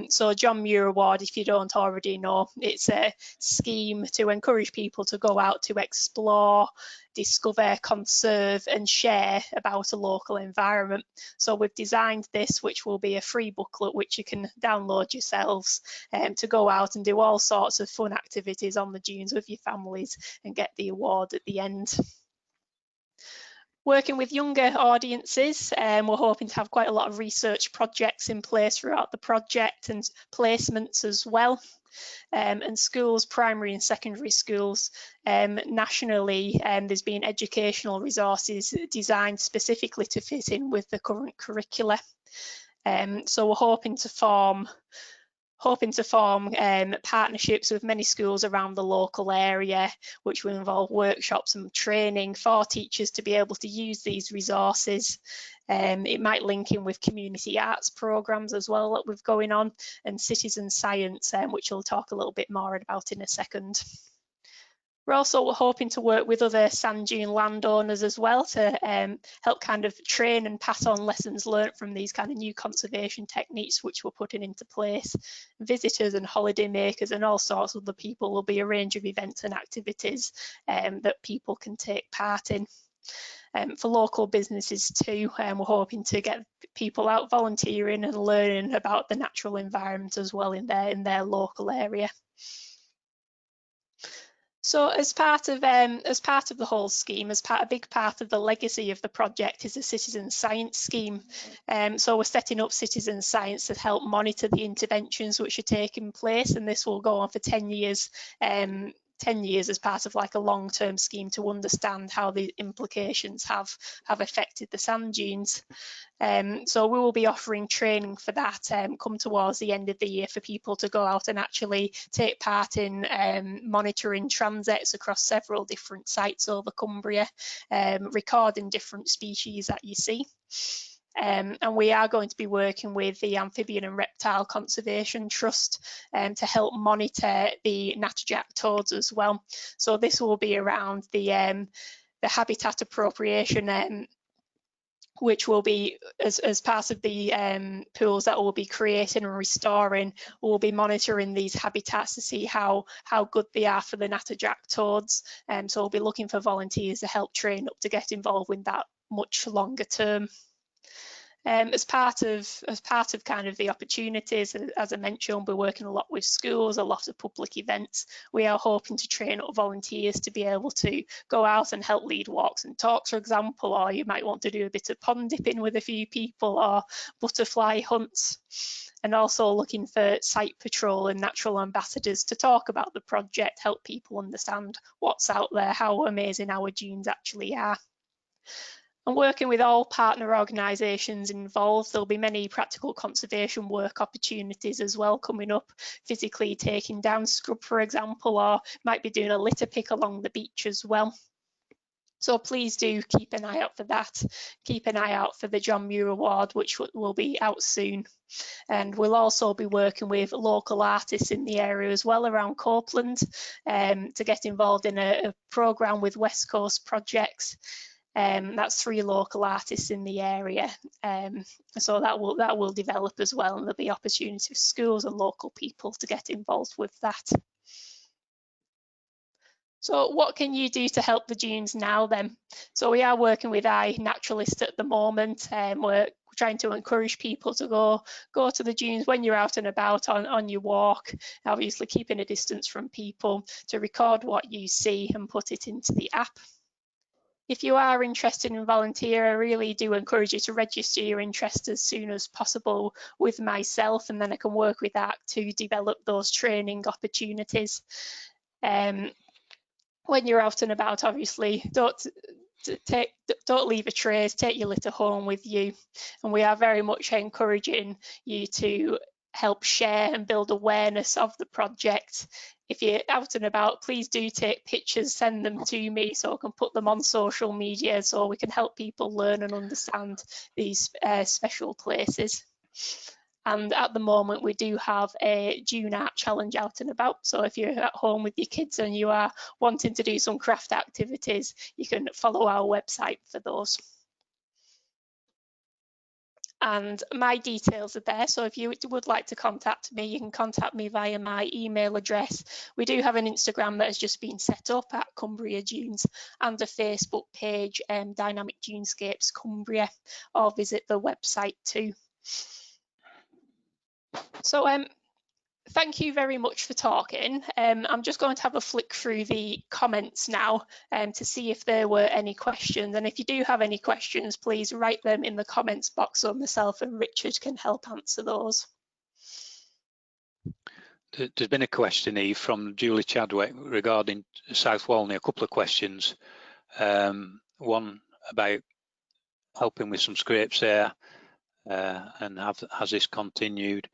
Speaker 2: So John Muir Award, if you don't already know, it's a scheme to encourage people to go out to explore, discover, conserve and share about a local environment. So we've designed this, which will be a free booklet which you can download yourselves to go out and do all sorts of fun activities on the dunes with your families and get the award at the end. Working with younger audiences, we're hoping to have quite a lot of research projects in place throughout the project and placements as well. And schools, primary and secondary schools, nationally, there's been educational resources designed specifically to fit in with the current curricula. So we're hoping to form partnerships with many schools around the local area, which will involve workshops and training for teachers to be able to use these resources. It might link in with community arts programs as well that we've going on, and citizen science, which we'll talk a little bit more about in a second. We're also hoping to work with other sand dune landowners as well to help kind of train and pass on lessons learnt from these kind of new conservation techniques which we're putting into place. Visitors and holiday makers and all sorts of other people, will be a range of events and activities that people can take part in. For local businesses too, we're hoping to get people out volunteering and learning about the natural environment as well in their local area. So as part of the whole scheme, a big part of the legacy of the project is a citizen science scheme. So we're setting up citizen science to help monitor the interventions which are taking place, and this will go on for 10 years. 10 years as part of like a long-term scheme to understand how the implications have affected the sand dunes. So we will be offering training for that come towards the end of the year for people to go out and actually take part in monitoring transects across several different sites over Cumbria, recording different species that you see. And we are going to be working with the Amphibian and Reptile Conservation Trust to help monitor the natterjack toads as well. So this will be around the habitat appropriation, which will be as part of the pools that we'll be creating and restoring. We'll be monitoring these habitats to see how good they are for the natterjack toads. So we'll be looking for volunteers to help train up to get involved with that much longer term. As part of kind of the opportunities, as I mentioned, we're working a lot with schools, a lot of public events. We are hoping to train up volunteers to be able to go out and help lead walks and talks, for example, or you might want to do a bit of pond dipping with a few people, or butterfly hunts. And also looking for site patrol and natural ambassadors to talk about the project, help people understand what's out there, how amazing our dunes actually are. And working with all partner organisations involved, there'll be many practical conservation work opportunities as well coming up, physically taking down scrub, for example, or might be doing a litter pick along the beach as well. So please do keep an eye out for that. Keep an eye out for the John Muir Award, which will be out soon. And we'll also be working with local artists in the area as well around Copeland to get involved in a programme with West Coast Projects. That's 3 local artists in the area, so that will develop as well, and there'll be opportunities for schools and local people to get involved with that. So what can you do to help the dunes now then? So we are working with iNaturalist at the moment. We're trying to encourage people to go to the dunes when you're out and about on your walk, obviously keeping a distance from people, to record what you see and put it into the app. If you are interested in volunteer, I really do encourage you to register your interest as soon as possible with myself, and then I can work with that to develop those training opportunities. When you're out and about, obviously, don't leave a trace, take your litter home with you. And we are very much encouraging you to help share and build awareness of the project. If you're out and about, please do take pictures, send them to me so I can put them on social media so we can help people learn and understand these special places. And at the moment, we do have a Dune Art Challenge out and about. So if you're at home with your kids and you are wanting to do some craft activities, you can follow our website for those. And my details are there, so if you would like to contact me, you can contact me via my email address. We do have an Instagram that has just been set up at Cumbria Dunes, and a Facebook page, Dynamic Dunescapes Cumbria, or visit the website too. So thank you very much for talking. I'm just going to have a flick through the comments now to see if there were any questions. And if you do have any questions, please write them in the comments box so myself and Richard can help answer those.
Speaker 3: There's been a question, Eve, from Julie Chadwick regarding South Walney, a couple of questions. One about helping with some scrapes there, and has this continued?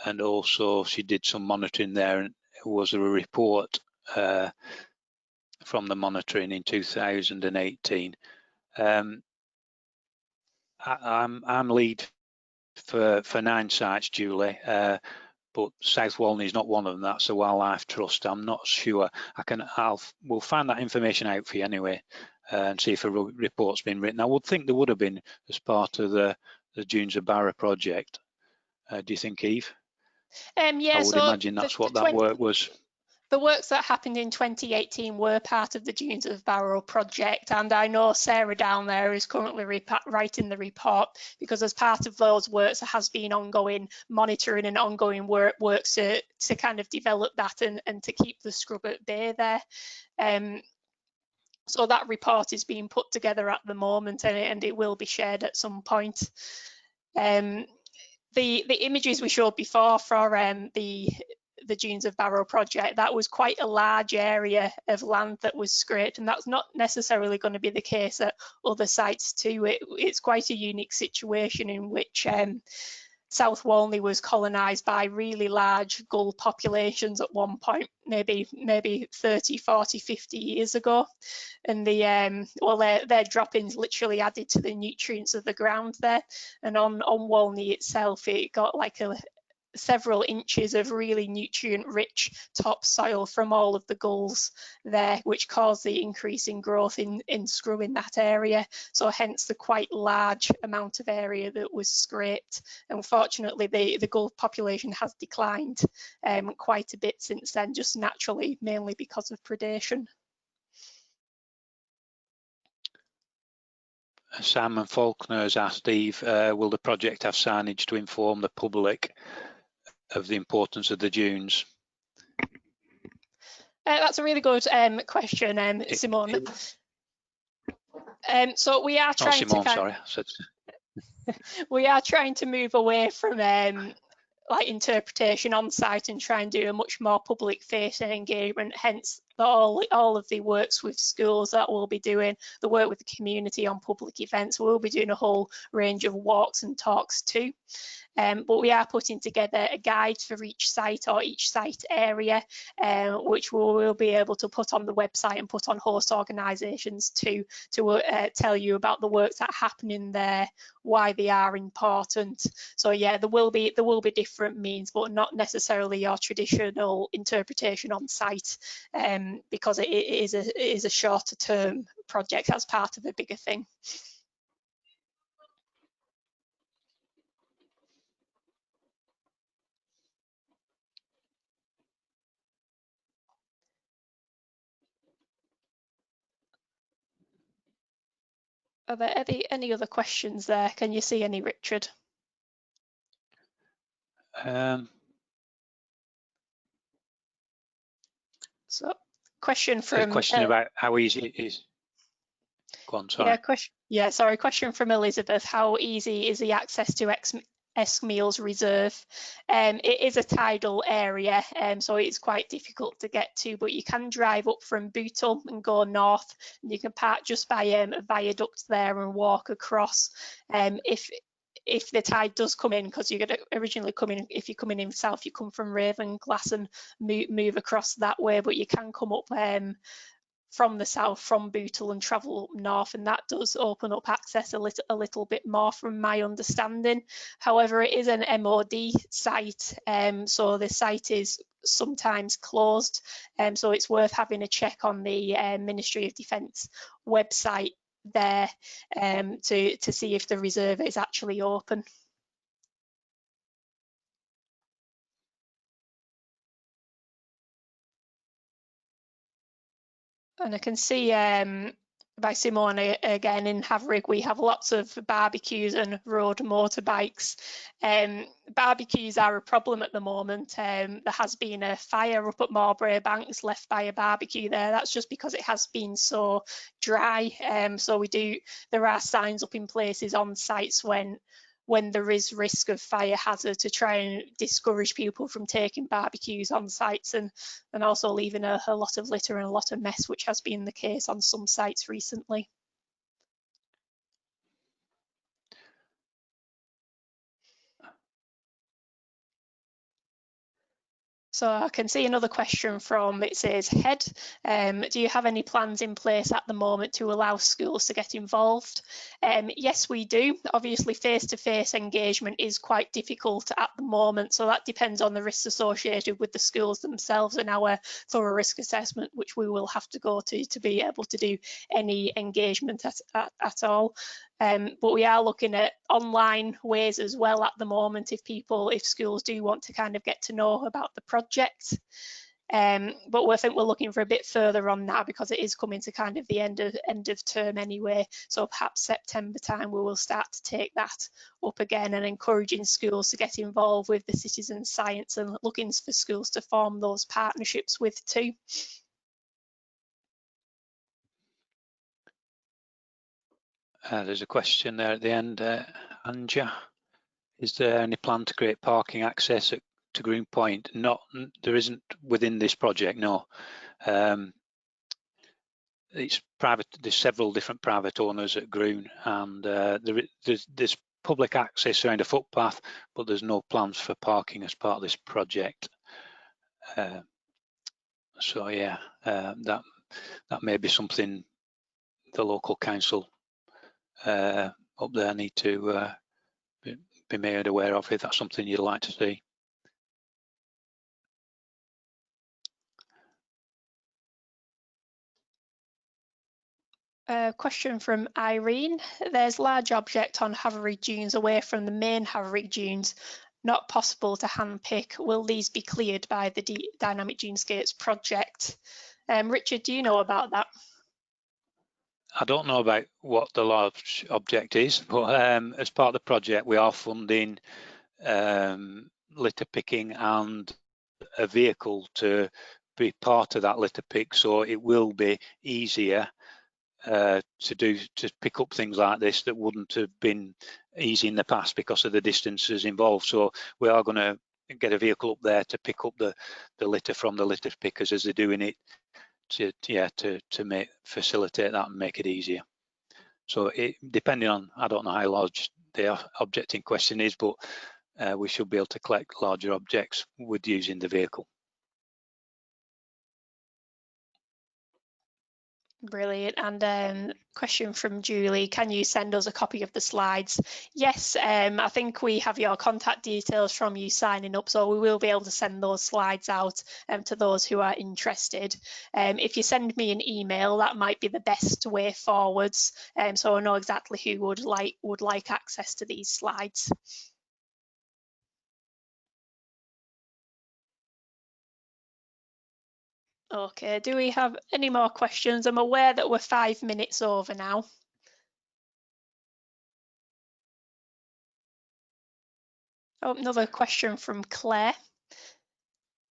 Speaker 3: And also she did some monitoring there, and it was a report from the monitoring in 2018. I'm lead for 9 sites, Julie, but South Walney is not one of them. That's the Wildlife Trust. I'm not sure. We'll find that information out for you anyway, and see if a report's been written. I would think there would have been as part of the Dunes of Barrow project. Do you think, Eve?
Speaker 2: Yeah,
Speaker 3: I would imagine that's what that work was.
Speaker 2: The works that happened in 2018 were part of the Dunes of Barrow project, and I know Sarah down there is currently writing the report, because as part of those works there has been ongoing monitoring and ongoing works to kind of develop that and to keep the scrub at bay there. So that report is being put together at the moment, and it will be shared at some point. The images we showed before for the Dunes of Barrow project, that was quite a large area of land that was scraped, and that's not necessarily going to be the case at other sites too. It's quite a unique situation in which South Walney was colonised by really large gull populations at one point, maybe 30, 40, 50 years ago. And their droppings literally added to the nutrients of the ground there. And on Walney itself, it got like several inches of really nutrient-rich topsoil from all of the gulls there, which caused the increase in growth in scrub in that area. So hence the quite large amount of area that was scraped. Unfortunately, the gull population has declined quite a bit since then, just naturally, mainly because of predation.
Speaker 3: Simon Faulkner has asked Steve, will the project have signage to inform the public of the importance of the dunes?
Speaker 2: That's a really good question, Simone. So we are trying we are trying to move away from like interpretation on site and try and do a much more public facing engagement, hence all of the works with schools that we'll be doing, the work with the community on public events. We'll be doing a whole range of walks and talks too. But we are putting together a guide for each site or each site area, which we'll be able to put on the website and put on host organisations to tell you about the works that are happening there, why they are important. So yeah, there will be different means, but not necessarily your traditional interpretation on site, because it is a shorter term project as part of a bigger thing. Are there any other questions there? Can you see any, Richard? So, question from
Speaker 3: a question about how easy it is. Go on, sorry.
Speaker 2: Yeah, question from Elizabeth. How easy is the access to Eskmeals Reserve? It is a tidal area, so it's quite difficult to get to, but you can drive up from Beetle and go north, and you can park just by a viaduct there and walk across. If the tide does come in, because you're going to originally come in, if you're coming in south, you come from Ravenglass and move across that way, but you can come up from the south, from Beetle, and travel up north, and that does open up access a little bit more from my understanding. However, it is an MOD site, so the site is sometimes closed, so it's worth having a check on the Ministry of Defence website there to see if the reserve is actually open. And I can see by Simone again, in Haverick we have lots of barbecues and road motorbikes. Barbecues are a problem at the moment. There has been a fire up at Mowbray Banks left by a barbecue there. That's just because it has been so dry. So there are signs up in places on sites when there is risk of fire hazard to try and discourage people from taking barbecues on sites, and also leaving a lot of litter and a lot of mess, which has been the case on some sites recently. So I can see another question from, it says, Head, do you have any plans in place at the moment to allow schools to get involved? Yes, we do. Obviously, face-to-face engagement is quite difficult at the moment, so that depends on the risks associated with the schools themselves and our thorough risk assessment, which we will have to go to be able to do any engagement at all. But we are looking at online ways as well at the moment if schools do want to kind of get to know about the project. But I think we're looking for a bit further on now, because it is coming to kind of the end of term anyway. So perhaps September time we will start to take that up again, and encouraging schools to get involved with the citizen science, and looking for schools to form those partnerships with too.
Speaker 3: There's a question there at the end, Anja. Is there any plan to create parking access to Greenpoint? There isn't within this project, no. It's private. There's several different private owners at Groon, and there's public access around a footpath, but there's no plans for parking as part of this project. So yeah, that may be something the local council up there need to be made aware of, if that's something you'd like to see.
Speaker 2: Question from Irene. There's large object on Haverrig Dunes away from the main Haverrig Dunes. Not possible to hand pick. Will these be cleared by the Dynamic Dunescapes project? Richard, do you know about that?
Speaker 3: I don't know about what the large object is, but as part of the project, we are funding litter picking and a vehicle to be part of that litter pick, so it will be easier to pick up things like this that wouldn't have been easy in the past because of the distances involved. So we are going to get a vehicle up there to pick up the litter from the litter pickers as they're doing it, to facilitate that and make it easier. So depending on, I don't know how large the object in question is, but we should be able to collect larger objects with using the vehicle.
Speaker 2: Brilliant. And question from Julie, can you send us a copy of the slides? Yes, I think we have your contact details from you signing up, so we will be able to send those slides out to those who are interested. If you send me an email, that might be the best way forwards, so I know exactly who would like access to these slides. Okay, do we have any more questions? I'm aware that we're 5 minutes over now. Oh, another question from Claire.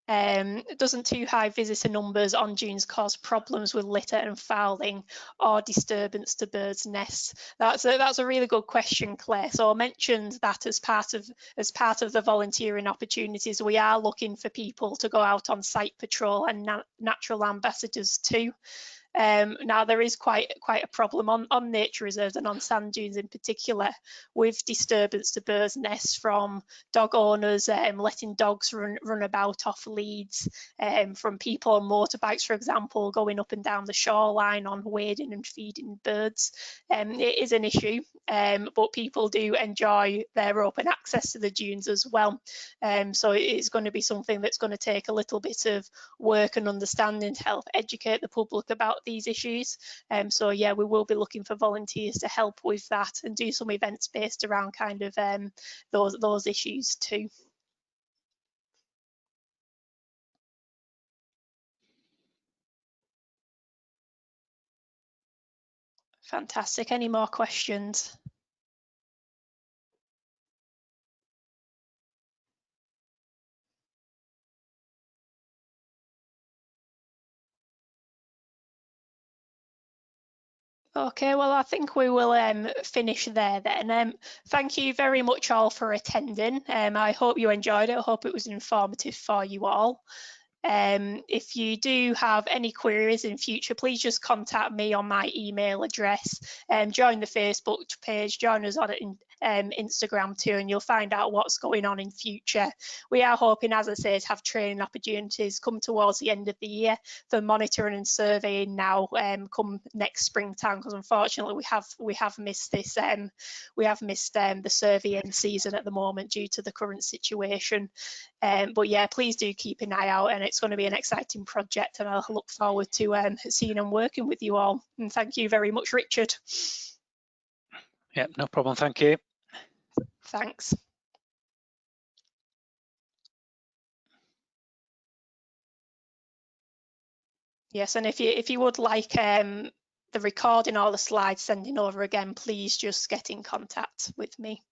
Speaker 2: Doesn't too high visitor numbers on dunes cause problems with litter and fouling or disturbance to birds' nests? That's a really good question, Claire. So I mentioned that as part of the volunteering opportunities, we are looking for people to go out on site patrol and natural ambassadors too. Now there is quite a problem on nature reserves and on sand dunes in particular with disturbance to birds' nests from dog owners letting dogs run about off leads, from people on motorbikes, for example, going up and down the shoreline on wading and feeding birds. It is an issue, but people do enjoy their open access to the dunes as well. So it's going to be something that's going to take a little bit of work and understanding to help educate the public about these issues. So yeah, we will be looking for volunteers to help with that and do some events based around kind of those issues too. Fantastic. Any more questions? Okay, well, I think we will finish there then. Thank you very much all for attending. I hope you enjoyed it. I hope it was informative for you all. If you do have any queries in future, please just contact me on my email address, join the Facebook page, join us on Instagram too, and you'll find out what's going on in future. We are hoping, as I say, to have training opportunities come towards the end of the year for monitoring and surveying now come next springtime, because unfortunately we have missed this the surveying season at the moment due to the current situation. But yeah, please do keep an eye out, and it's going to be an exciting project, and I'll look forward to seeing and working with you all. And thank you very much, Richard.
Speaker 3: Yeah, no problem. Thank you.
Speaker 2: Thanks. Yes, and if you would like the recording or the slides sending over again, please just get in contact with me.